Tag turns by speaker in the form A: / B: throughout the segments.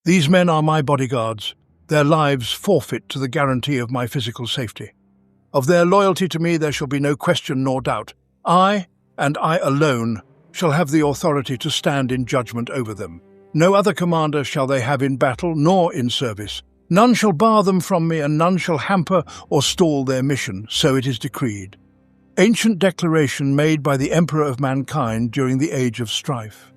A: These men are my bodyguards, their lives forfeit to the guarantee of my physical safety. Of their loyalty to me there shall be no question nor doubt. I, and I alone, shall have the authority to stand in judgment over them. No other commander shall they have in battle nor in service. None shall bar them from me, and none shall hamper or stall their mission, so it is decreed. Ancient declaration made by the Emperor of mankind during the Age of Strife.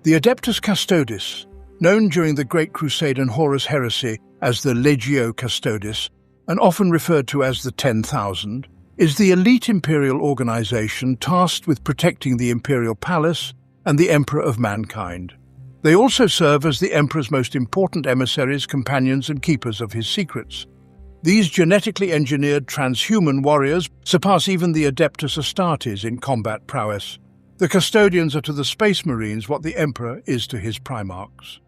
A: The Adeptus Custodes, known during the Great Crusade and Horus Heresy as the Legio Custodes, and often referred to as the 10,000, is the elite imperial organization tasked with protecting the imperial palace and the Emperor of mankind. They also serve as the Emperor's most important emissaries, companions, and keepers of his secrets. These genetically engineered transhuman warriors surpass even the Adeptus Astartes in combat prowess. The Custodians are to the Space Marines what the Emperor is to his Primarchs.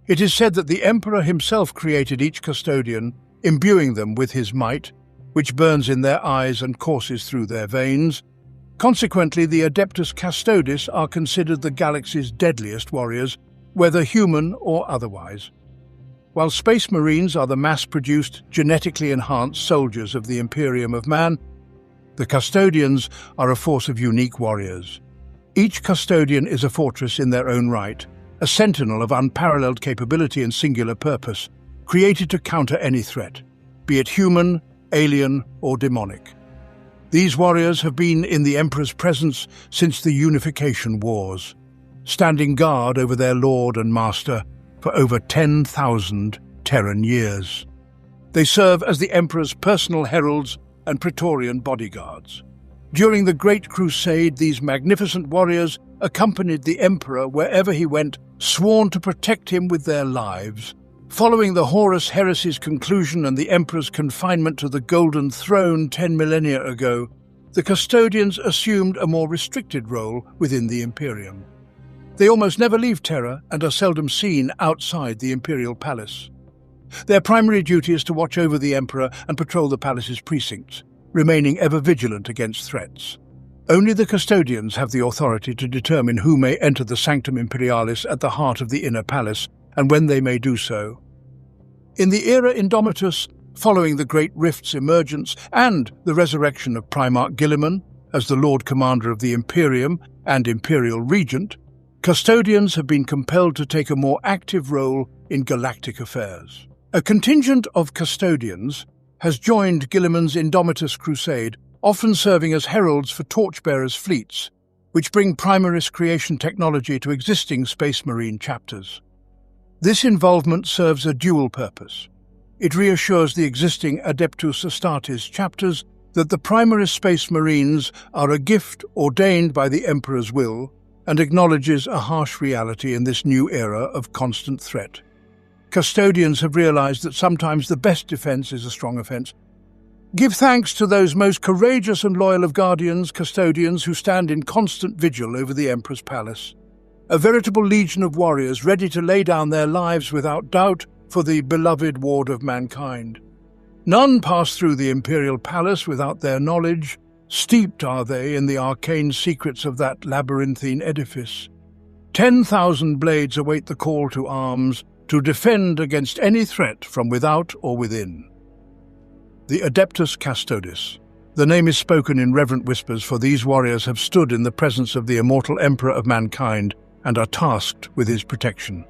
A: It is said that the Emperor himself created each Custodian, imbuing them with his might, which burns in their eyes and courses through their veins. Consequently, the Adeptus Custodes are considered the galaxy's deadliest warriors, whether human or otherwise. While Space Marines are the mass-produced, genetically enhanced soldiers of the Imperium of man, the Custodians are a force of unique warriors. Each Custodian is a fortress in their own right, a sentinel of unparalleled capability and singular purpose, created to counter any threat, be it human, alien, or demonic. These warriors have been in the Emperor's presence since the Unification Wars, standing guard over their lord and master for over 10,000 Terran years. They serve as the Emperor's personal heralds and Praetorian bodyguards. During the Great Crusade, these magnificent warriors accompanied the Emperor wherever he went, sworn to protect him with their lives. Following the Horus Heresy's conclusion and the Emperor's confinement to the Golden Throne 10 millennia ago, the Custodians assumed a more restricted role within the Imperium. They almost never leave Terra and are seldom seen outside the Imperial Palace. Their primary duty is to watch over the Emperor and patrol the palace's precincts, remaining ever vigilant against threats. Only the Custodians have the authority to determine who may enter the Sanctum Imperialis at the heart of the inner palace, and when they may do so. In the era Indomitus, following the Great Rift's emergence and the resurrection of Primarch Guilliman as the Lord Commander of the Imperium and Imperial Regent, Custodians have been compelled to take a more active role in galactic affairs. A contingent of Custodians has joined Guilliman's Indomitus crusade, often serving as heralds for Torchbearer's fleets, which bring Primaris creation technology to existing Space Marine chapters. This involvement serves a dual purpose. It reassures the existing Adeptus Astartes chapters that the Primaris Space Marines are a gift ordained by the Emperor's will, and acknowledges a harsh reality in this new era of constant threat. Custodians have realized that sometimes the best defense is a strong offense. Give thanks to those most courageous and loyal of Guardians, Custodians, who stand in constant vigil over the Emperor's palace. A veritable legion of warriors ready to lay down their lives without doubt for the beloved ward of mankind. None pass through the Imperial Palace without their knowledge. Steeped are they in the arcane secrets of that labyrinthine edifice. 10,000 blades await the call to arms to defend against any threat from without or within. The Adeptus Custodes. The name is spoken in reverent whispers, for these warriors have stood in the presence of the immortal Emperor of mankind and are tasked with his protection.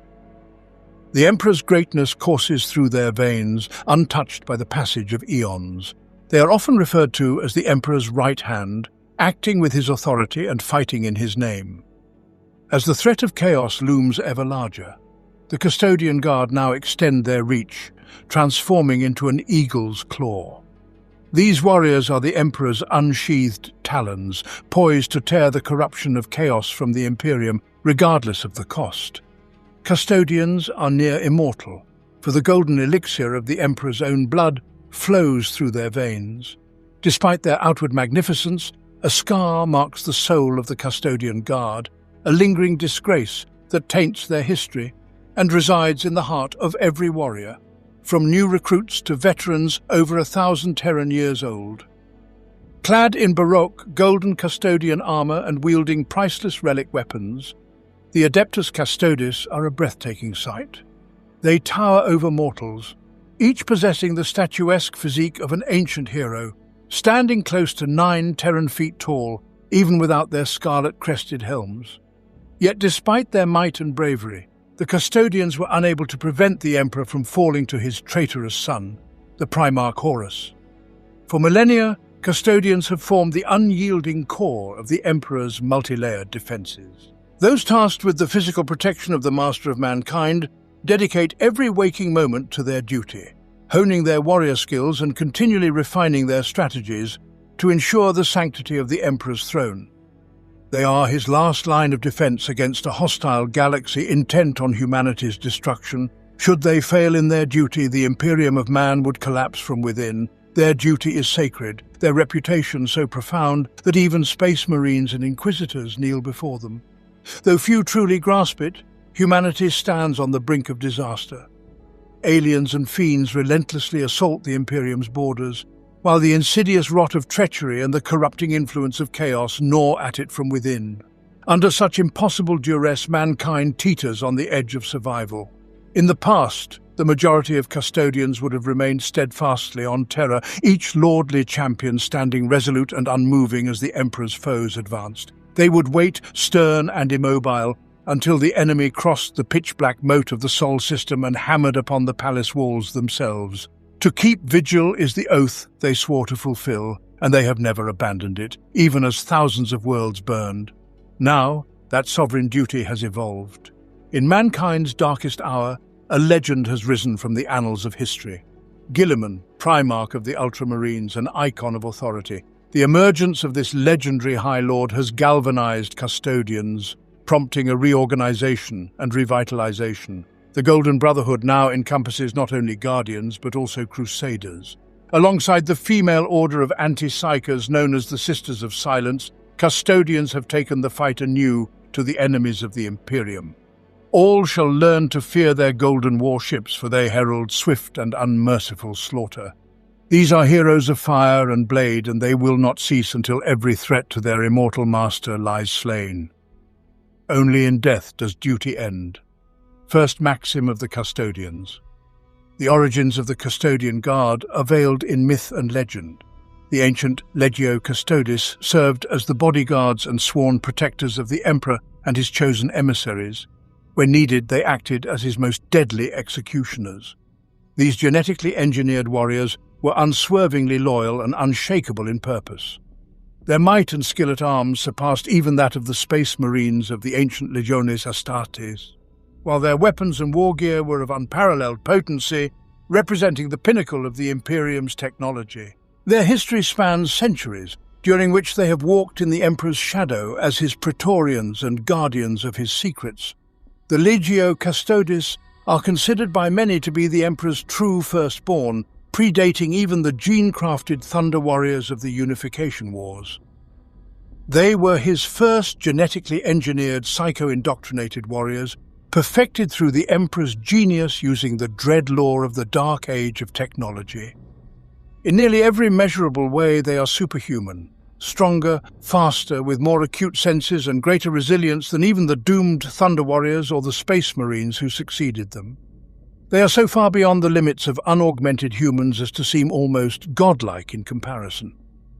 A: The Emperor's greatness courses through their veins, untouched by the passage of eons. They are often referred to as the Emperor's right hand, acting with his authority and fighting in his name. As the threat of chaos looms ever larger, the Custodian Guard now extend their reach, transforming into an eagle's claw. These warriors are the Emperor's unsheathed talons, poised to tear the corruption of chaos from the Imperium, regardless of the cost. Custodians are near immortal, for the golden elixir of the Emperor's own blood flows through their veins. Despite their outward magnificence, a scar marks the soul of the Custodian Guard, a lingering disgrace that taints their history and resides in the heart of every warrior, from new recruits to veterans over 1,000 Terran years old. Clad in Baroque golden Custodian armor and wielding priceless relic weapons, the Adeptus Custodes are a breathtaking sight. They tower over mortals, each possessing the statuesque physique of an ancient hero, standing close to 9 Terran feet tall, even without their scarlet-crested helms. Yet despite their might and bravery, the Custodians were unable to prevent the Emperor from falling to his traitorous son, the Primarch Horus. For millennia, Custodians have formed the unyielding core of the Emperor's multi-layered defenses. Those tasked with the physical protection of the Master of Mankind dedicate every waking moment to their duty, honing their warrior skills and continually refining their strategies to ensure the sanctity of the Emperor's throne. They are his last line of defense against a hostile galaxy intent on humanity's destruction. Should they fail in their duty, the Imperium of man would collapse from within. Their duty is sacred, their reputation so profound that even space marines and inquisitors kneel before them. Though few truly grasp it, humanity stands on the brink of disaster. Aliens and fiends relentlessly assault the Imperium's borders, while the insidious rot of treachery and the corrupting influence of chaos gnaw at it from within. Under such impossible duress, mankind teeters on the edge of survival. In the past, the majority of Custodians would have remained steadfastly on Terra, each lordly champion standing resolute and unmoving as the Emperor's foes advanced. They would wait, stern and immobile, until the enemy crossed the pitch-black moat of the Sol system and hammered upon the palace walls themselves. To keep vigil is the oath they swore to fulfill, and they have never abandoned it, even as thousands of worlds burned. Now, that sovereign duty has evolved. In mankind's darkest hour, a legend has risen from the annals of history. Guilliman, Primarch of the Ultramarines, an icon of authority. The emergence of this legendary High Lord has galvanized Custodians, prompting a reorganization and revitalization. The Golden Brotherhood now encompasses not only Guardians, but also Crusaders. Alongside the female order of anti-psychers known as the Sisters of Silence, Custodians have taken the fight anew to the enemies of the Imperium. All shall learn to fear their golden warships, for they herald swift and unmerciful slaughter. These are heroes of fire and blade, and they will not cease until every threat to their immortal master lies slain. Only in death does duty end. First maxim of the Custodians. The origins of the Custodian Guard are veiled in myth and legend. The ancient Legio Custodes served as the bodyguards and sworn protectors of the Emperor and his chosen emissaries. When needed, they acted as his most deadly executioners. These genetically engineered warriors were unswervingly loyal and unshakable in purpose. Their might and skill at arms surpassed even that of the space marines of the ancient Legiones Astartes, while their weapons and war gear were of unparalleled potency, representing the pinnacle of the Imperium's technology. Their history spans centuries, during which they have walked in the Emperor's shadow as his praetorians and guardians of his secrets. The Legio Custodes are considered by many to be the Emperor's true firstborn, predating even the gene-crafted Thunder Warriors of the Unification Wars. They were his first genetically engineered psycho-indoctrinated warriors, perfected through the Emperor's genius using the dread law of the Dark Age of technology. In nearly every measurable way, they are superhuman, stronger, faster, with more acute senses and greater resilience than even the doomed Thunder Warriors or the Space Marines who succeeded them. They are so far beyond the limits of unaugmented humans as to seem almost godlike in comparison.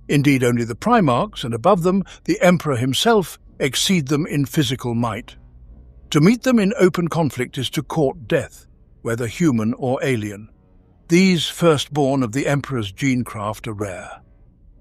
A: Indeed, only the Primarchs, and above them, the Emperor himself, exceed them in physical might. To meet them in open conflict is to court death, whether human or alien. These firstborn of the Emperor's gene-craft are rare.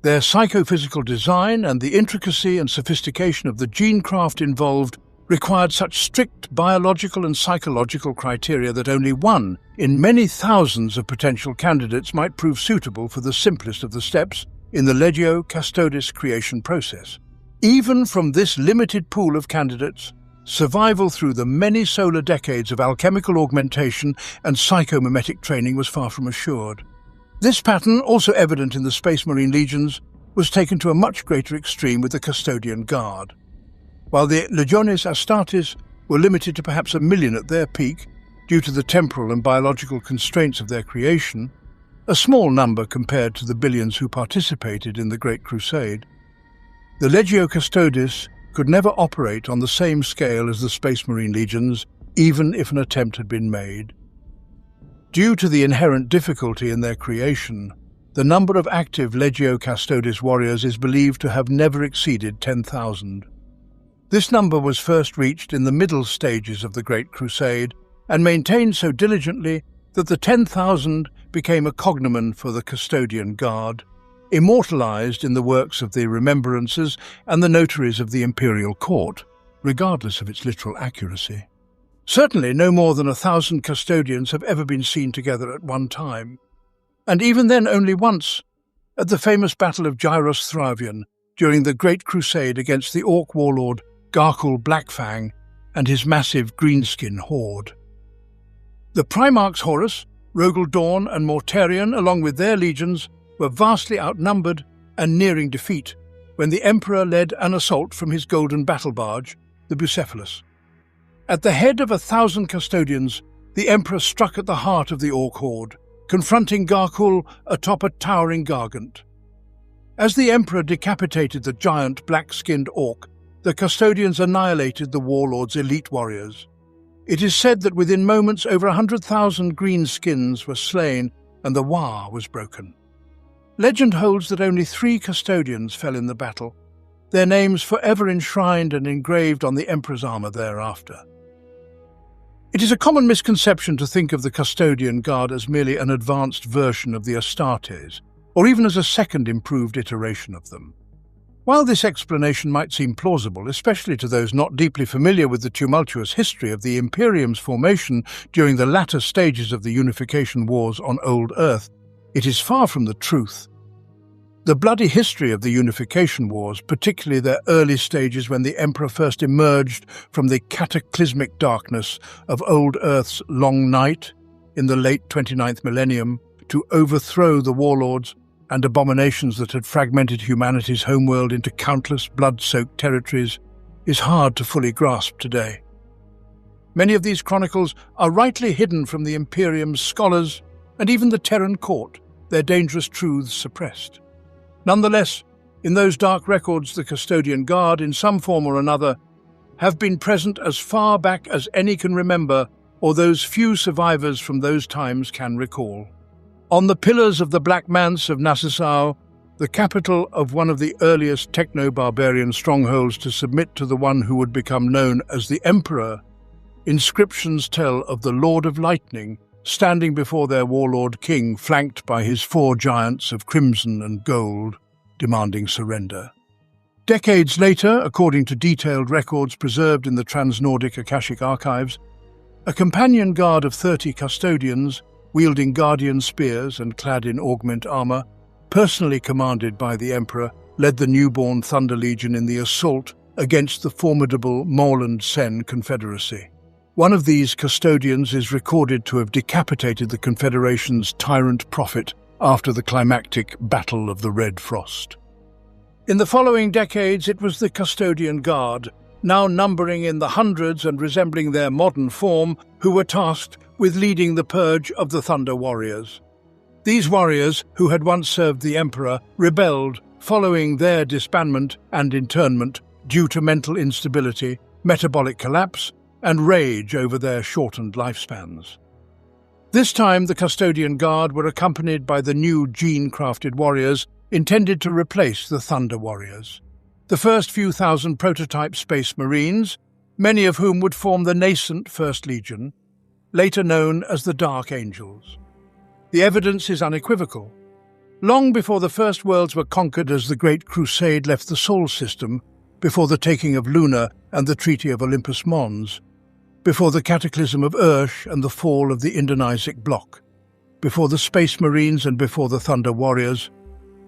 A: Their psychophysical design and the intricacy and sophistication of the gene-craft involved required such strict biological and psychological criteria that only one in many thousands of potential candidates might prove suitable for the simplest of the steps in the Legio Custodes creation process. Even from this limited pool of candidates, survival through the many solar decades of alchemical augmentation and psychomimetic training was far from assured. This pattern, also evident in the Space Marine legions, was taken to a much greater extreme with the Custodian Guard. While the Legiones Astartes were limited to perhaps 1 million at their peak, due to the temporal and biological constraints of their creation, a small number compared to the billions who participated in the Great Crusade, the Legio Custodes could never operate on the same scale as the Space Marine legions, even if an attempt had been made. Due to the inherent difficulty in their creation, the number of active Legio Custodes warriors is believed to have never exceeded 10,000. This number was first reached in the middle stages of the Great Crusade and maintained so diligently that the 10,000 became a cognomen for the Custodian Guard, immortalized in the works of the Remembrances and the notaries of the Imperial Court, regardless of its literal accuracy. Certainly no more than 1,000 custodians have ever been seen together at one time, and even then only once, at the famous Battle of Gyros Thravion during the Great Crusade against the Orc warlord Garkul Blackfang and his massive greenskin horde. The Primarchs Horus, Rogel Dawn and Mortarion, along with their legions, were vastly outnumbered and nearing defeat when the Emperor led an assault from his golden battle barge, the Bucephalus. At the head of 1,000 custodians, the Emperor struck at the heart of the Orc horde, confronting Garkul atop a towering gargant. As the Emperor decapitated the giant black-skinned Orc, the custodians annihilated the warlord's elite warriors. It is said that within moments over 100,000 greenskins were slain and the Wa was broken. Legend holds that only 3 custodians fell in the battle, their names forever enshrined and engraved on the Emperor's armor thereafter. It is a common misconception to think of the Custodian Guard as merely an advanced version of the Astartes, or even as a second improved iteration of them. While this explanation might seem plausible, especially to those not deeply familiar with the tumultuous history of the Imperium's formation during the latter stages of the unification wars on Old Earth, it is far from the truth. The bloody history of the unification wars, particularly their early stages when the Emperor first emerged from the cataclysmic darkness of Old Earth's long night in the late 29th millennium to overthrow the warlords and abominations that had fragmented humanity's homeworld into countless blood-soaked territories, is hard to fully grasp today. Many of these chronicles are rightly hidden from the Imperium's scholars and even the Terran court, their dangerous truths suppressed. Nonetheless, in those dark records, the Custodian Guard, in some form or another, have been present as far back as any can remember or those few survivors from those times can recall. On the pillars of the Black Manse of Nassau, the capital of one of the earliest techno-barbarian strongholds to submit to the one who would become known as the Emperor, inscriptions tell of the Lord of Lightning standing before their warlord king, flanked by his 4 giants of crimson and gold, demanding surrender. Decades later, according to detailed records preserved in the Trans-Nordic Akashic archives, a companion guard of 30 custodians, wielding guardian spears and clad in augment armor, personally commanded by the Emperor, led the newborn Thunder Legion in the assault against the formidable Moreland Sen Confederacy. One of these custodians is recorded to have decapitated the Confederation's tyrant prophet after the climactic Battle of the Red Frost. In the following decades, it was the Custodian Guard, now numbering in the hundreds and resembling their modern form, who were tasked with leading the purge of the Thunder Warriors. These warriors, who had once served the Emperor, rebelled following their disbandment and internment due to mental instability, metabolic collapse, and rage over their shortened lifespans. This time, the Custodian Guard were accompanied by the new gene-crafted warriors intended to replace the Thunder Warriors. The first few thousand prototype Space Marines, many of whom would form the nascent First Legion, later known as the Dark Angels. The evidence is unequivocal. Long before the First Worlds were conquered as the Great Crusade left the Sol System, before the taking of Luna and the Treaty of Olympus Mons, before the cataclysm of Ursh and the fall of the Indonesic bloc, before the Space Marines and before the Thunder Warriors,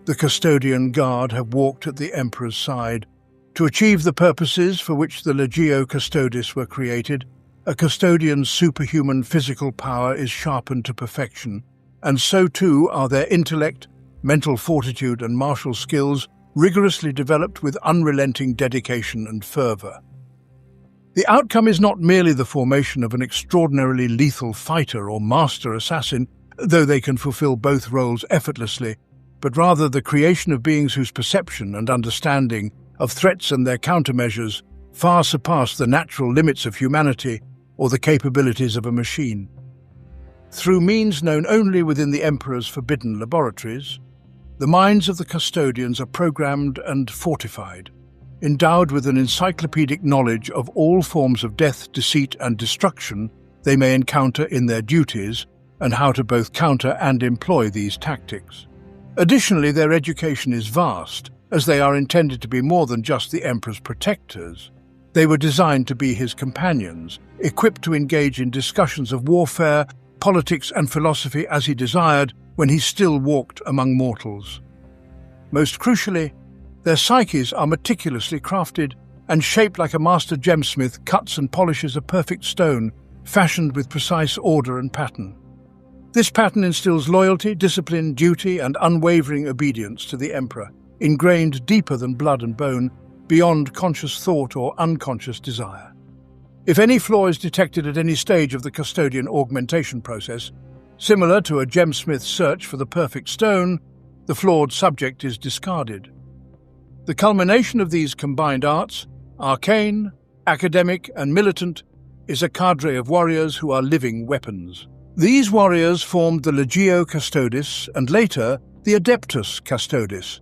A: the Custodian Guard have walked at the Emperor's side. To achieve the purposes for which the Legio Custodes were created, a custodian's superhuman physical power is sharpened to perfection, and so too are their intellect, mental fortitude and martial skills rigorously developed with unrelenting dedication and fervor. The outcome is not merely the formation of an extraordinarily lethal fighter or master assassin, though they can fulfill both roles effortlessly, but rather the creation of beings whose perception and understanding of threats and their countermeasures far surpass the natural limits of humanity or the capabilities of a machine. through means known only within the Emperor's forbidden laboratories, the minds of the custodians are programmed and fortified, endowed with an encyclopedic knowledge of all forms of death, deceit, and destruction they may encounter in their duties, and how to both counter and employ these tactics. Additionally, their education is vast, as they are intended to be more than just the Emperor's protectors. They were designed to be his companions, equipped to engage in discussions of warfare, politics, and philosophy as he desired when he still walked among mortals. Most crucially, their psyches are meticulously crafted and shaped like a master gemsmith cuts and polishes a perfect stone, fashioned with precise order and pattern. This pattern instills loyalty, discipline, duty, and unwavering obedience to the Emperor, ingrained deeper than blood and bone, beyond conscious thought or unconscious desire. If any flaw is detected at any stage of the custodian augmentation process, similar to a gemsmith's search for the perfect stone, the flawed subject is discarded. The culmination of these combined arts, arcane, academic, and militant, is a cadre of warriors who are living weapons. These warriors formed the Legio Custodes and later the Adeptus Custodes.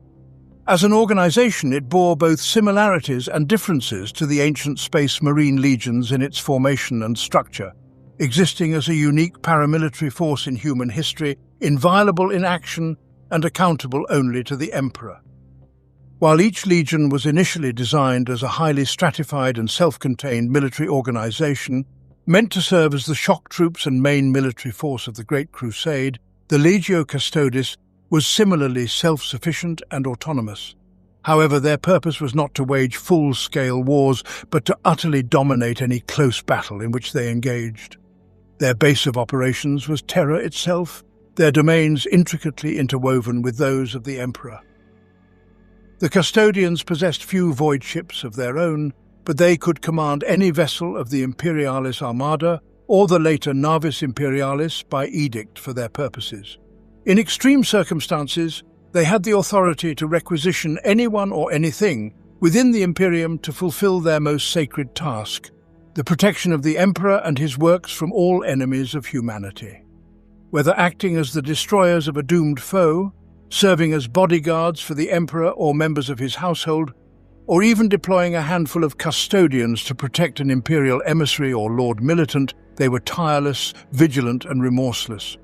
A: As an organization, it bore both similarities and differences to the ancient Space Marine legions in its formation and structure, existing as a unique paramilitary force in human history, inviolable in action and accountable only to the Emperor. While each legion was initially designed as a highly stratified and self-contained military organization, meant to serve as the shock troops and main military force of the Great Crusade, the Legio Custodes was similarly self-sufficient and autonomous. However, their purpose was not to wage full-scale wars, but to utterly dominate any close battle in which they engaged. Their base of operations was Terra itself, their domains intricately interwoven with those of the Emperor. The custodians possessed few void ships of their own, but they could command any vessel of the Imperialis Armada or the later Navis Imperialis by edict for their purposes. In extreme circumstances, they had the authority to requisition anyone or anything within the Imperium to fulfill their most sacred task, the protection of the Emperor and his works from all enemies of humanity. Whether acting as the destroyers of a doomed foe, serving as bodyguards for the Emperor or members of his household, or even deploying a handful of custodians to protect an Imperial emissary or Lord Militant, they were tireless, vigilant, and remorseless.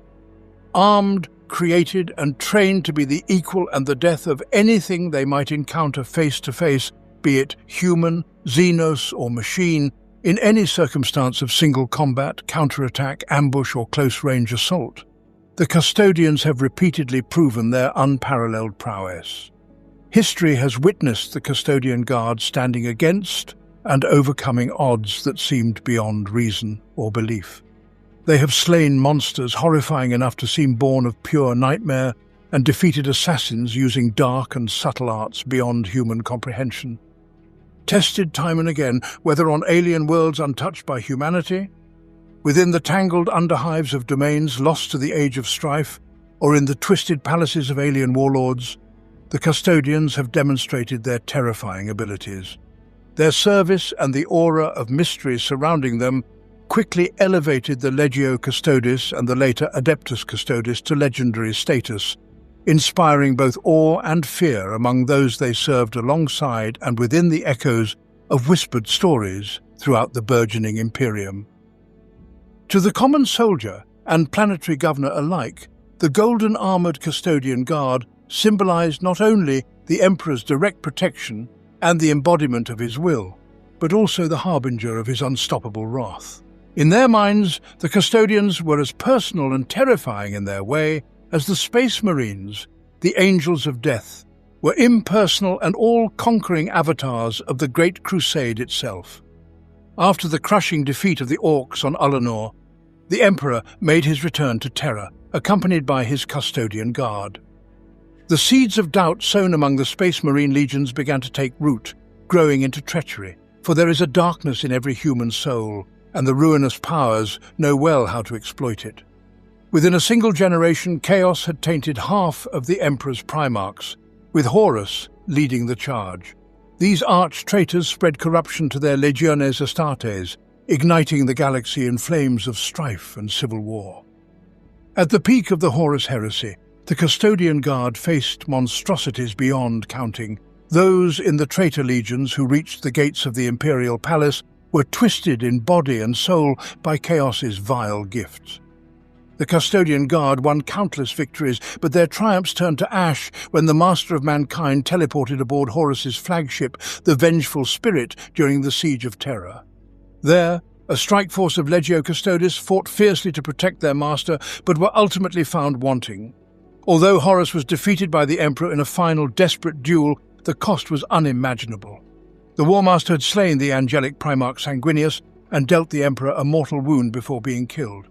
A: Armed, created, and trained to be the equal and the death of anything they might encounter face to face, be it human, xenos, or machine, in any circumstance of single combat, counterattack, ambush, or close-range assault. The custodians have repeatedly proven their unparalleled prowess. History has witnessed the custodian guard standing against and overcoming odds that seemed beyond reason or belief. They have slain monsters horrifying enough to seem born of pure nightmare and defeated assassins using dark and subtle arts beyond human comprehension. Tested time and again, whether on alien worlds untouched by humanity, within the tangled underhives of domains lost to the age of strife, or in the twisted palaces of alien warlords, the custodians have demonstrated their terrifying abilities. Their service and the aura of mystery surrounding them quickly elevated the Legio Custodes and the later Adeptus Custodes to legendary status, inspiring both awe and fear among those they served alongside and within the echoes of whispered stories throughout the burgeoning Imperium. To the common soldier and planetary governor alike, the golden-armoured custodian guard symbolized not only the Emperor's direct protection and the embodiment of his will, but also the harbinger of his unstoppable wrath. In their minds, the custodians were as personal and terrifying in their way as the Space Marines, the Angels of Death, were impersonal and all-conquering avatars of the Great Crusade itself. After the crushing defeat of the Orcs on Ullanor, the Emperor made his return to Terra, accompanied by his custodian guard. The seeds of doubt sown among the Space Marine legions began to take root, growing into treachery, for there is a darkness in every human soul, and the ruinous powers know well how to exploit it. Within a single generation, chaos had tainted half of the Emperor's Primarchs, with Horus leading the charge. These arch-traitors spread corruption to their Legiones Astartes, igniting the galaxy in flames of strife and civil war. At the peak of the Horus Heresy, the Custodian Guard faced monstrosities beyond counting. Those in the traitor legions who reached the gates of the Imperial Palace were twisted in body and soul by Chaos's vile gifts. The Custodian Guard won countless victories, but their triumphs turned to ash when the Master of Mankind teleported aboard Horus's flagship, the Vengeful Spirit, during the Siege of Terra. There, a strike force of Legio Custodes fought fiercely to protect their master, but were ultimately found wanting. Although Horus was defeated by the Emperor in a final desperate duel, the cost was unimaginable. The War Master had slain the angelic Primarch Sanguinius and dealt the Emperor a mortal wound before being killed.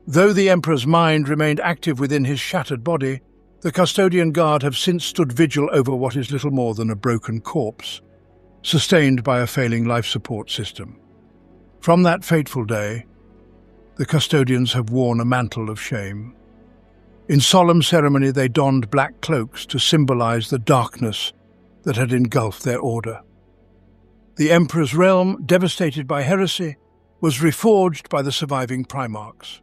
A: Though the Emperor's mind remained active within his shattered body, the Custodian Guard have since stood vigil over what is little more than a broken corpse, sustained by a failing life support system. From that fateful day, the Custodians have worn a mantle of shame. In solemn ceremony, they donned black cloaks to symbolize the darkness that had engulfed their order. The Emperor's realm, devastated by heresy, was reforged by the surviving Primarchs.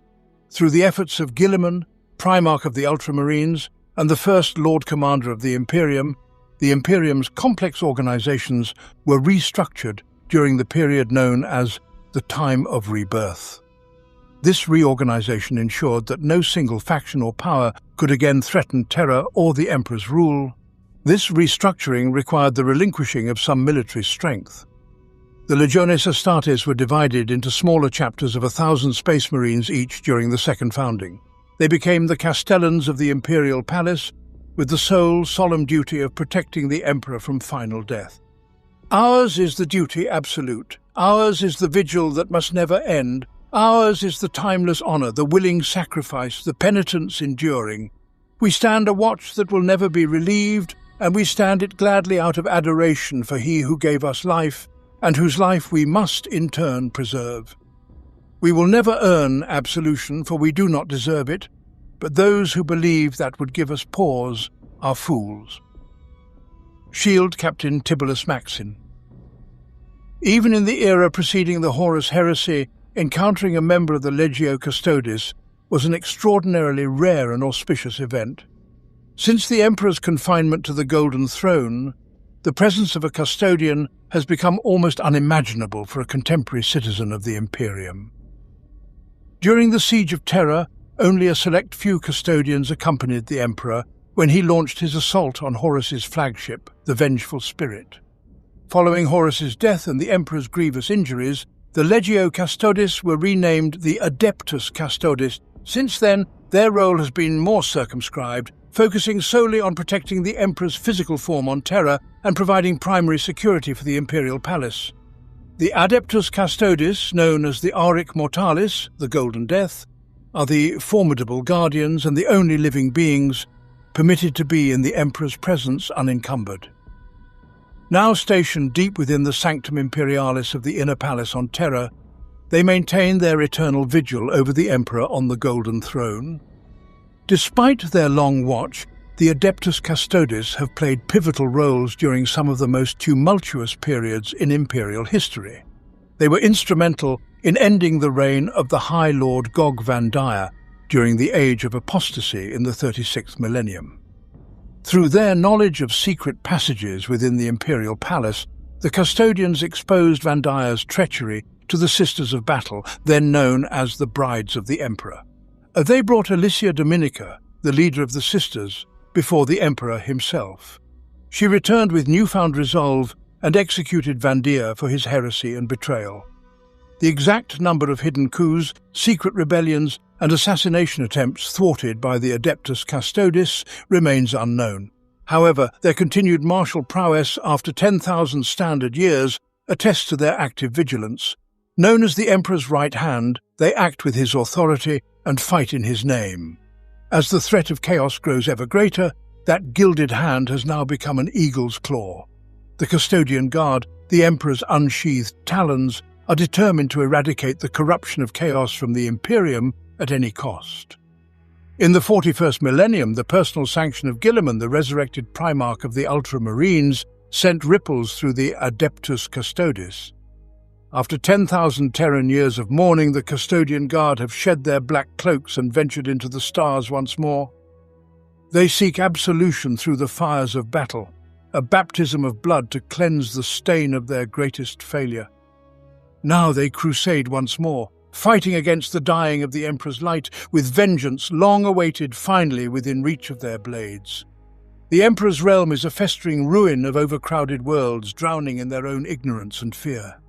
A: Through the efforts of Guilliman, Primarch of the Ultramarines, and the first Lord Commander of the Imperium's complex organizations were restructured during the period known as the Time of Rebirth. This reorganization ensured that no single faction or power could again threaten Terra or the Emperor's rule. This restructuring required the relinquishing of some military strength. The Legiones Astartes were divided into smaller chapters of 1,000 Space Marines each during the Second Founding. They became the Castellans of the Imperial Palace, with the sole, solemn duty of protecting the Emperor from final death. Ours is the duty absolute. Ours is the vigil that must never end. Ours is the timeless honor, the willing sacrifice, the penitence enduring. We stand a watch that will never be relieved, and we stand it gladly out of adoration for he who gave us life, and whose life we must in turn preserve. We will never earn absolution, for we do not deserve it, but those who believe that would give us pause are fools. Shield Captain Tibullus Maxin. Even in the era preceding the Horus Heresy, encountering a member of the Legio Custodes was an extraordinarily rare and auspicious event. Since the Emperor's confinement to the Golden Throne, the presence of a custodian has become almost unimaginable for a contemporary citizen of the Imperium. During the Siege of Terra, only a select few custodians accompanied the Emperor when he launched his assault on Horus's flagship, the Vengeful Spirit. Following Horus's death and the Emperor's grievous injuries, the Legio Custodes were renamed the Adeptus Custodes. Since then, their role has been more circumscribed, focusing solely on protecting the Emperor's physical form on Terra and providing primary security for the Imperial Palace. The Adeptus Custodes, known as the Auric Mortalis, the Golden Death, are the formidable guardians and the only living beings permitted to be in the Emperor's presence unencumbered. Now stationed deep within the Sanctum Imperialis of the Inner Palace on Terra, they maintain their eternal vigil over the Emperor on the Golden Throne. Despite their long watch, the Adeptus Custodes have played pivotal roles during some of the most tumultuous periods in Imperial history. They were instrumental in ending the reign of the High Lord Gog Vandaya during the Age of Apostasy in the 36th millennium. Through their knowledge of secret passages within the Imperial Palace, the Custodians exposed Vandaya's treachery to the Sisters of Battle, then known as the Brides of the Emperor. They brought Alicia Dominica, the leader of the Sisters, before the Emperor himself. She returned with newfound resolve and executed Vandia for his heresy and betrayal. The exact number of hidden coups, secret rebellions, and assassination attempts thwarted by the Adeptus Custodes remains unknown. However, their continued martial prowess after 10,000 standard years attests to their active vigilance. Known as the Emperor's right hand, they act with his authority and fight in his name. As the threat of chaos grows ever greater, that gilded hand has now become an eagle's claw. The Custodian Guard, the Emperor's unsheathed talons, are determined to eradicate the corruption of chaos from the Imperium at any cost. In the 41st millennium, the personal sanction of Guilliman, the resurrected Primarch of the Ultramarines, sent ripples through the Adeptus Custodes. After 10,000 Terran years of mourning, the Custodian Guard have shed their black cloaks and ventured into the stars once more. They seek absolution through the fires of battle, a baptism of blood to cleanse the stain of their greatest failure. Now they crusade once more, fighting against the dying of the Emperor's light, with vengeance long awaited finally within reach of their blades. The Emperor's realm is a festering ruin of overcrowded worlds, drowning in their own ignorance and fear.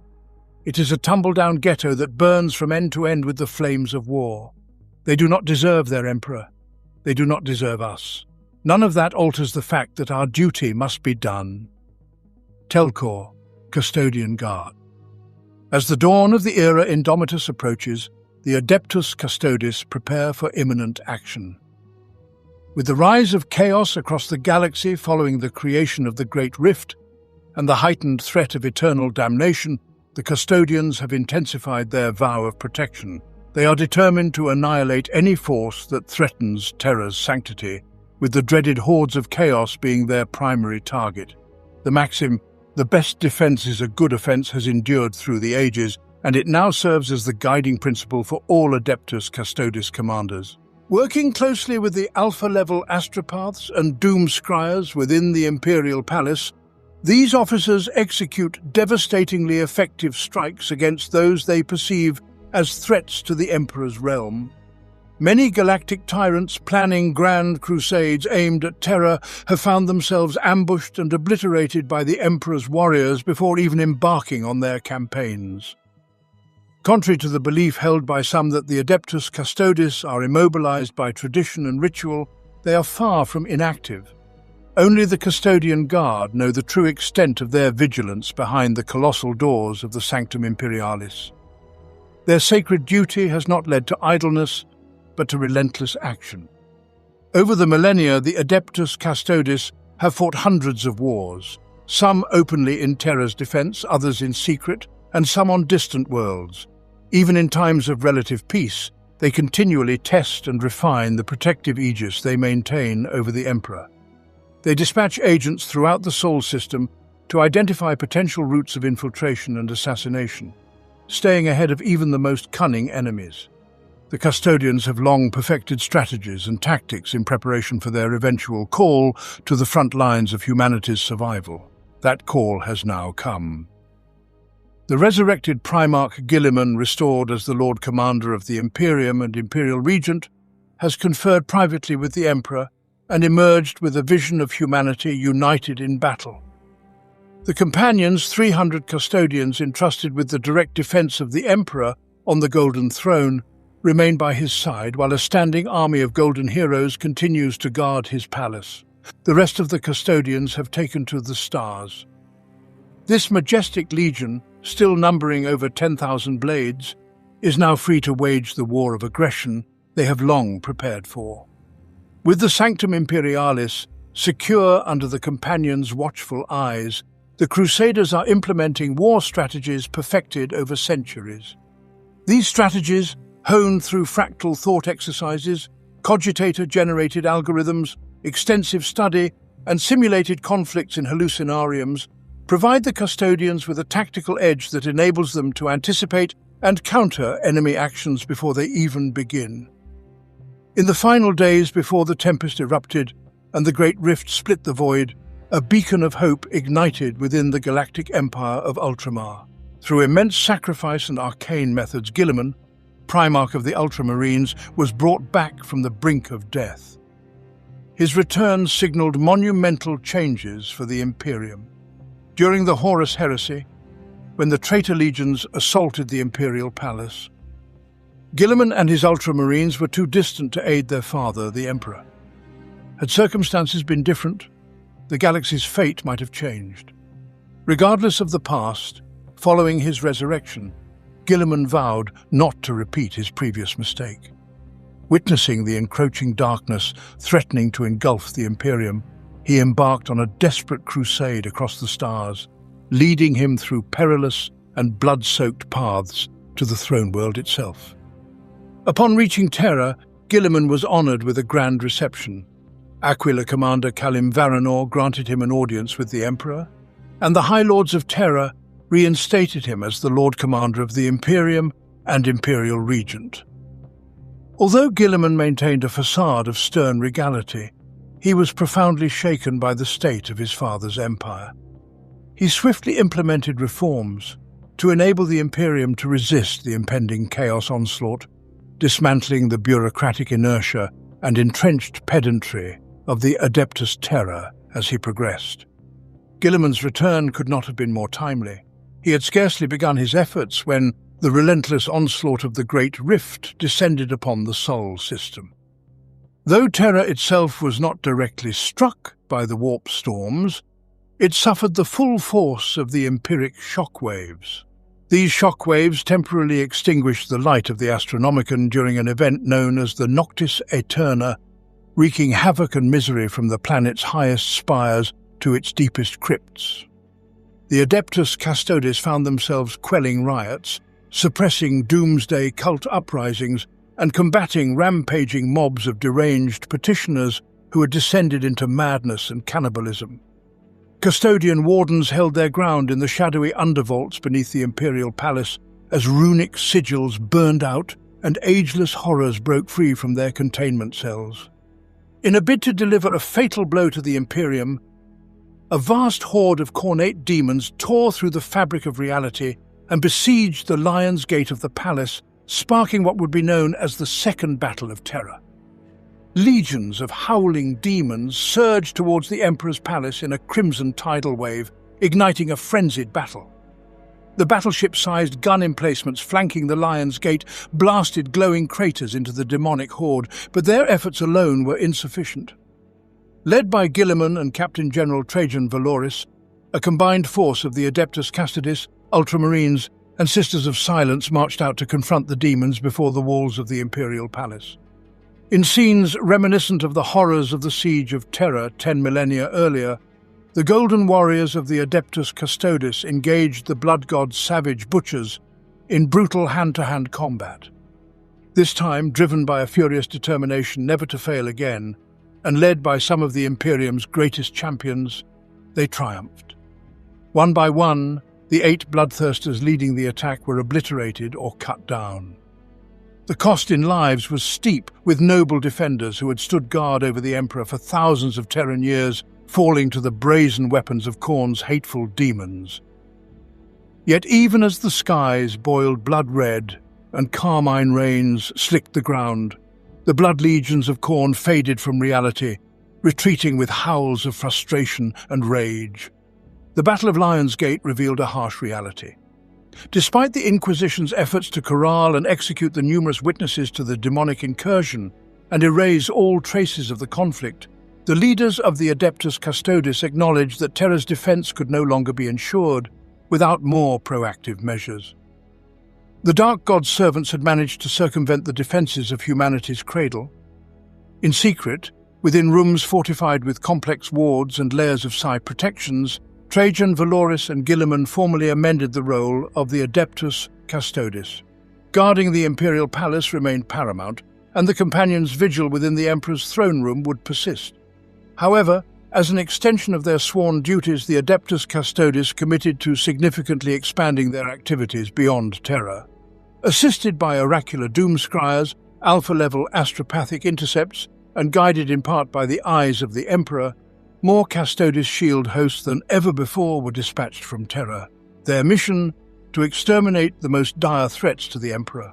A: It is a tumble-down ghetto that burns from end to end with the flames of war. They do not deserve their Emperor. They do not deserve us. None of that alters the fact that our duty must be done. Telcor, Custodian Guard. As the dawn of the era Indomitus approaches, the Adeptus Custodes prepare for imminent action. With the rise of chaos across the galaxy following the creation of the Great Rift and the heightened threat of eternal damnation, the Custodians have intensified their vow of protection. They are determined to annihilate any force that threatens Terra's sanctity, with the dreaded hordes of chaos being their primary target. The maxim, "The best defense is a good offense," has endured through the ages, and it now serves as the guiding principle for all Adeptus Custodes commanders. Working closely with the alpha-level astropaths and doomscryers within the Imperial Palace, these officers execute devastatingly effective strikes against those they perceive as threats to the Emperor's realm. Many galactic tyrants planning grand crusades aimed at Terra have found themselves ambushed and obliterated by the Emperor's warriors before even embarking on their campaigns. Contrary to the belief held by some that the Adeptus Custodes are immobilized by tradition and ritual, they are far from inactive. Only the Custodian Guard know the true extent of their vigilance behind the colossal doors of the Sanctum Imperialis. Their sacred duty has not led to idleness, but to relentless action. Over the millennia, the Adeptus Custodes have fought hundreds of wars, some openly in Terra's defense, others in secret, and some on distant worlds. Even in times of relative peace, they continually test and refine the protective aegis they maintain over the Emperor. They dispatch agents throughout the Sol system to identify potential routes of infiltration and assassination, staying ahead of even the most cunning enemies. The Custodians have long perfected strategies and tactics in preparation for their eventual call to the front lines of humanity's survival. That call has now come. The resurrected Primarch Guilliman, restored as the Lord Commander of the Imperium and Imperial Regent, has conferred privately with the Emperor and emerged with a vision of humanity united in battle. The Companions, 300 Custodians entrusted with the direct defense of the Emperor on the Golden Throne, remain by his side while a standing army of golden heroes continues to guard his palace. The rest of the Custodians have taken to the stars. This majestic legion, still numbering over 10,000 blades, is now free to wage the war of aggression they have long prepared for. With the Sanctum Imperialis secure under the Companions' watchful eyes, the Crusaders are implementing war strategies perfected over centuries. These strategies, honed through fractal thought exercises, cogitator-generated algorithms, extensive study, and simulated conflicts in hallucinariums, provide the Custodians with a tactical edge that enables them to anticipate and counter enemy actions before they even begin. In the final days before the Tempest erupted and the Great Rift split the void, a beacon of hope ignited within the galactic empire of Ultramar. Through immense sacrifice and arcane methods, Guilliman, Primarch of the Ultramarines, was brought back from the brink of death. His return signaled monumental changes for the Imperium. During the Horus Heresy, when the traitor legions assaulted the Imperial Palace, Guilliman and his Ultramarines were too distant to aid their father, the Emperor. Had circumstances been different, the galaxy's fate might have changed. Regardless of the past, following his resurrection, Guilliman vowed not to repeat his previous mistake. Witnessing the encroaching darkness threatening to engulf the Imperium, he embarked on a desperate crusade across the stars, leading him through perilous and blood-soaked paths to the throne world itself. Upon reaching Terra, Guilliman was honored with a grand reception. Aquila Commander Kalim Varanor granted him an audience with the Emperor, and the High Lords of Terra reinstated him as the Lord Commander of the Imperium and Imperial Regent. Although Guilliman maintained a facade of stern regality, he was profoundly shaken by the state of his father's empire. He swiftly implemented reforms to enable the Imperium to resist the impending chaos onslaught, dismantling the bureaucratic inertia and entrenched pedantry of the Adeptus Terra as he progressed. Guilliman's return could not have been more timely. He had scarcely begun his efforts when the relentless onslaught of the Great Rift descended upon the Sol system. Though Terra itself was not directly struck by the warp storms, it suffered the full force of the empiric shockwaves. These shockwaves temporarily extinguished the light of the Astronomicon during an event known as the Noctis Aeterna, wreaking havoc and misery from the planet's highest spires to its deepest crypts. The Adeptus Custodes found themselves quelling riots, suppressing doomsday cult uprisings, and combating rampaging mobs of deranged petitioners who had descended into madness and cannibalism. Custodian wardens held their ground in the shadowy undervaults beneath the Imperial Palace as runic sigils burned out and ageless horrors broke free from their containment cells. In a bid to deliver a fatal blow to the Imperium, a vast horde of cornate demons tore through the fabric of reality and besieged the Lion's Gate of the palace, sparking what would be known as the Second Battle of Terra. Legions of howling demons surged towards the Emperor's palace in a crimson tidal wave, igniting a frenzied battle. The battleship-sized gun emplacements flanking the Lion's Gate blasted glowing craters into the demonic horde, but their efforts alone were insufficient. Led by Guilliman and Captain General Trajan Valoris, a combined force of the Adeptus Custodes, Ultramarines, and Sisters of Silence marched out to confront the demons before the walls of the Imperial Palace. In scenes reminiscent of the horrors of the siege of Terra 10 millennia earlier, the Golden Warriors of the Adeptus Custodes engaged the blood god's savage butchers in brutal hand-to-hand combat. This time, driven by a furious determination never to fail again, and led by some of the Imperium's greatest champions, they triumphed. One by one, the 8 bloodthirsters leading the attack were obliterated or cut down. The cost in lives was steep, with noble defenders who had stood guard over the Emperor for thousands of Terran years falling to the brazen weapons of Khorne's hateful demons. Yet even as the skies boiled blood red and carmine rains slicked the ground, the blood legions of Khorne faded from reality, retreating with howls of frustration and rage. The Battle of Lion's Gate revealed a harsh reality. Despite the Inquisition's efforts to corral and execute the numerous witnesses to the demonic incursion and erase all traces of the conflict, the leaders of the Adeptus Custodes acknowledged that Terra's defense could no longer be ensured without more proactive measures. The Dark God's servants had managed to circumvent the defenses of humanity's cradle. In secret, within rooms fortified with complex wards and layers of psi protections, Trajan, Valoris, and Guilliman formally amended the role of the Adeptus Custodes. Guarding the Imperial Palace remained paramount, and the companions' vigil within the Emperor's throne room would persist. However, as an extension of their sworn duties, the Adeptus Custodes committed to significantly expanding their activities beyond Terra. Assisted by oracular doomscryers, alpha-level astropathic intercepts, and guided in part by the eyes of the Emperor, more Custodes shield hosts than ever before were dispatched from Terra, their mission to exterminate the most dire threats to the Emperor.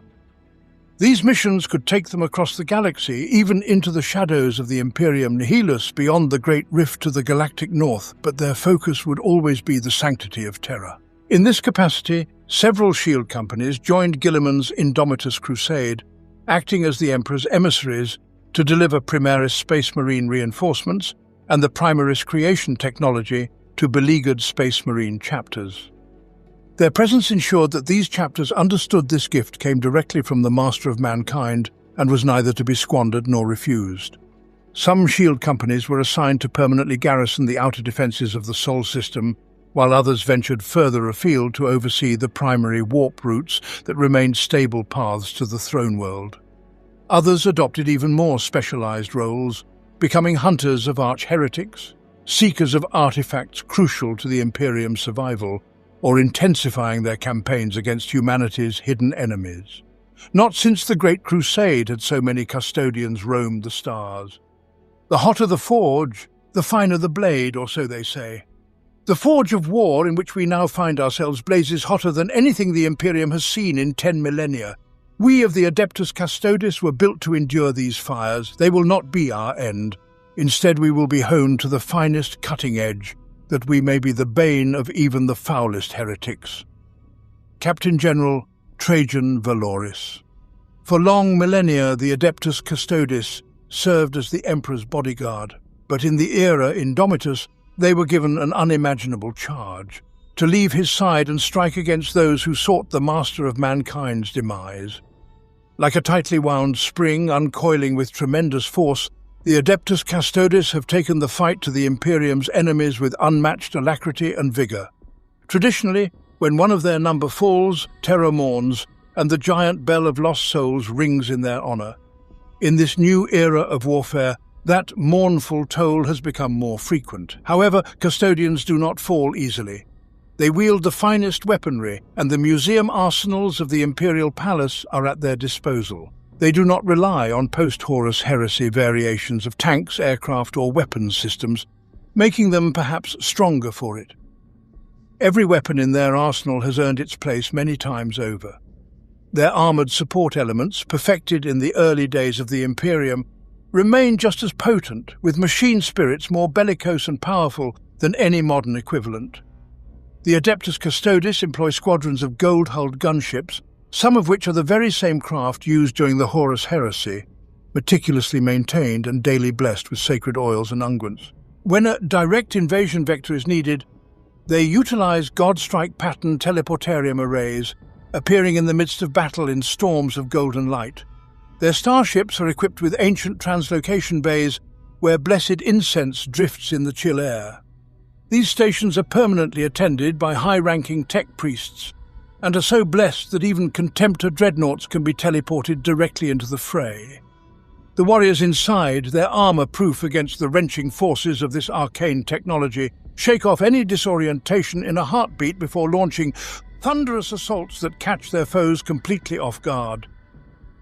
A: These missions could take them across the galaxy, even into the shadows of the Imperium Nihilus beyond the Great Rift to the galactic north, but their focus would always be the sanctity of Terra. In this capacity, several shield companies joined Guilliman's Indomitus crusade, acting as the Emperor's emissaries to deliver Primaris Space Marine reinforcements and the Primaris creation technology to beleaguered Space Marine chapters. Their presence ensured that these chapters understood this gift came directly from the Master of Mankind and was neither to be squandered nor refused. Some shield companies were assigned to permanently garrison the outer defenses of the Sol system, while others ventured further afield to oversee the primary warp routes that remained stable paths to the throne world. Others adopted even more specialized roles, becoming hunters of arch-heretics, seekers of artifacts crucial to the Imperium's survival, or intensifying their campaigns against humanity's hidden enemies. Not since the Great Crusade had so many custodians roamed the stars. The hotter the forge, the finer the blade, or so they say. The forge of war in which we now find ourselves blazes hotter than anything the Imperium has seen in 10 millennia. We of the Adeptus Custodes were built to endure these fires. They will not be our end. Instead, we will be honed to the finest cutting edge, that we may be the bane of even the foulest heretics. Captain General Trajan Valoris. For long millennia, the Adeptus Custodes served as the Emperor's bodyguard, but in the era Indomitus, they were given an unimaginable charge, to leave his side and strike against those who sought the master of mankind's demise. Like a tightly wound spring uncoiling with tremendous force, the Adeptus Custodes have taken the fight to the Imperium's enemies with unmatched alacrity and vigour. Traditionally, when one of their number falls, Terra mourns, and the giant bell of lost souls rings in their honour. In this new era of warfare, that mournful toll has become more frequent. However, custodians do not fall easily. They wield the finest weaponry, and the museum arsenals of the Imperial Palace are at their disposal. They do not rely on post-Horus Heresy variations of tanks, aircraft, or weapons systems, making them perhaps stronger for it. Every weapon in their arsenal has earned its place many times over. Their armoured support elements, perfected in the early days of the Imperium, remain just as potent, with machine spirits more bellicose and powerful than any modern equivalent. The Adeptus Custodes employ squadrons of gold-hulled gunships, some of which are the very same craft used during the Horus Heresy, meticulously maintained and daily blessed with sacred oils and unguents. When a direct invasion vector is needed, they utilize God-strike pattern teleportarium arrays, appearing in the midst of battle in storms of golden light. Their starships are equipped with ancient translocation bays where blessed incense drifts in the chill air. These stations are permanently attended by high-ranking tech priests, and are so blessed that even Contemptor dreadnoughts can be teleported directly into the fray. The warriors inside, their armor proof against the wrenching forces of this arcane technology, shake off any disorientation in a heartbeat before launching thunderous assaults that catch their foes completely off guard.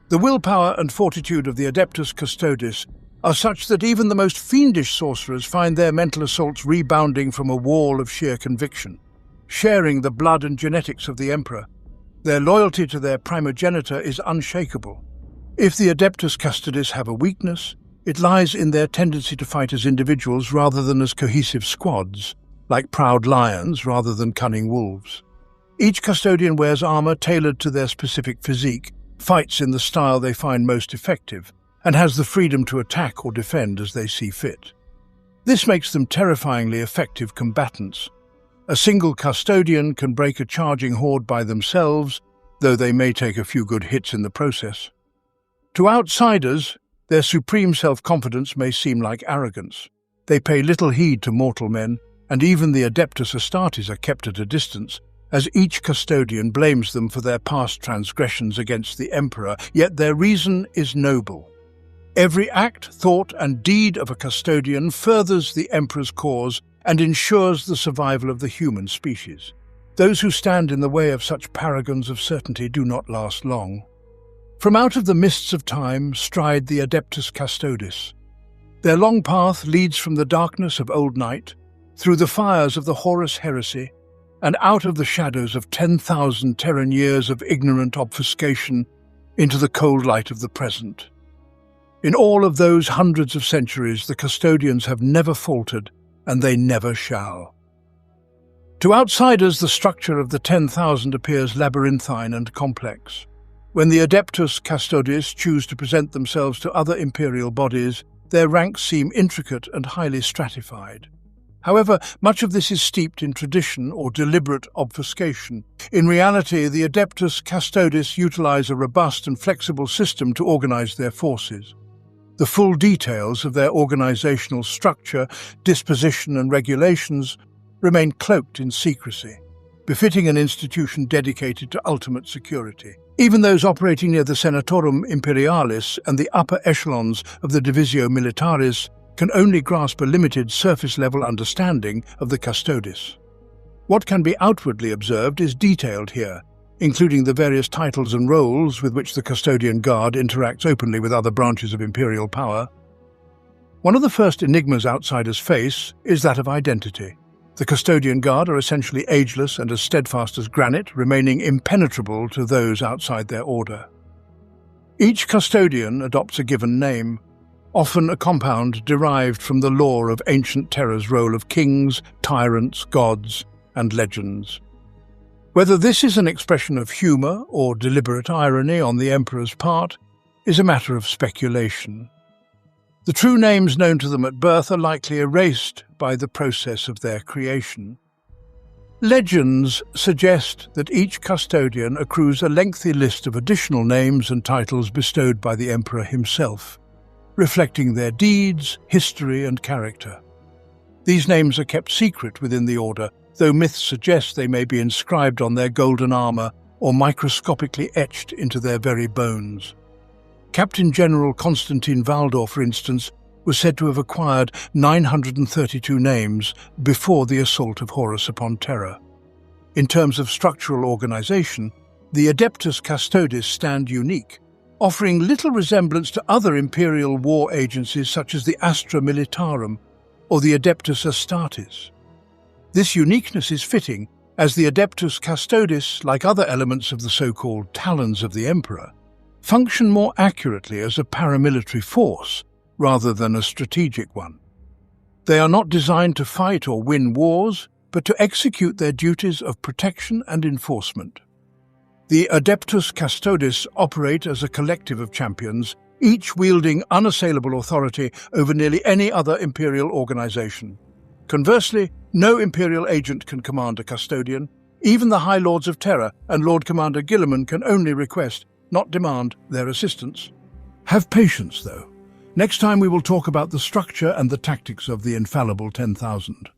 A: The willpower and fortitude of the Adeptus Custodes are such that even the most fiendish sorcerers find their mental assaults rebounding from a wall of sheer conviction. Sharing the blood and genetics of the Emperor, their loyalty to their primogenitor is unshakable. If the Adeptus Custodes have a weakness, it lies in their tendency to fight as individuals rather than as cohesive squads, like proud lions rather than cunning wolves. Each custodian wears armor tailored to their specific physique, fights in the style they find most effective, and has the freedom to attack or defend as they see fit. This makes them terrifyingly effective combatants. A single custodian can break a charging horde by themselves, though they may take a few good hits in the process. To outsiders, their supreme self-confidence may seem like arrogance. They pay little heed to mortal men, and even the Adeptus Astartes are kept at a distance, as each custodian blames them for their past transgressions against the Emperor, yet their reason is noble. Every act, thought, and deed of a custodian furthers the Emperor's cause and ensures the survival of the human species. Those who stand in the way of such paragons of certainty do not last long. From out of the mists of time stride the Adeptus Custodes. Their long path leads from the darkness of old night, through the fires of the Horus Heresy, and out of the shadows of 10,000 Terran years of ignorant obfuscation into the cold light of the present. In all of those hundreds of centuries, the custodians have never faltered, and they never shall. To outsiders, the structure of the 10,000 appears labyrinthine and complex. When the Adeptus Custodes choose to present themselves to other imperial bodies, their ranks seem intricate and highly stratified. However, much of this is steeped in tradition or deliberate obfuscation. In reality, the Adeptus Custodes utilize a robust and flexible system to organize their forces. The full details of their organizational structure, disposition, and regulations remain cloaked in secrecy, befitting an institution dedicated to ultimate security. Even those operating near the Senatorum Imperialis and the upper echelons of the Divisio Militaris can only grasp a limited surface-level understanding of the Custodes. What can be outwardly observed is detailed here, including the various titles and roles with which the Custodian Guard interacts openly with other branches of imperial power. One of the first enigmas outsiders face is that of identity. The Custodian Guard are essentially ageless and as steadfast as granite, remaining impenetrable to those outside their order. Each custodian adopts a given name, often a compound derived from the lore of ancient Terra's role of kings, tyrants, gods, and legends. Whether this is an expression of humour or deliberate irony on the Emperor's part is a matter of speculation. The true names known to them at birth are likely erased by the process of their creation. Legends suggest that each custodian accrues a lengthy list of additional names and titles bestowed by the Emperor himself, reflecting their deeds, history, and character. These names are kept secret within the Order, though myths suggest they may be inscribed on their golden armour or microscopically etched into their very bones. Captain General Constantine Valdor, for instance, was said to have acquired 932 names before the assault of Horus upon Terra. In terms of structural organization, the Adeptus Custodes stand unique, offering little resemblance to other imperial war agencies such as the Astra Militarum or the Adeptus Astartes. This uniqueness is fitting, as the Adeptus Custodes, like other elements of the so-called Talons of the Emperor, function more accurately as a paramilitary force rather than a strategic one. They are not designed to fight or win wars, but to execute their duties of protection and enforcement. The Adeptus Custodes operate as a collective of champions, each wielding unassailable authority over nearly any other imperial organization. Conversely, no imperial agent can command a custodian. Even the High Lords of Terra and Lord Commander Guilliman can only request, not demand, their assistance. Have patience, though. Next time we will talk about the structure and the tactics of the infallible 10,000.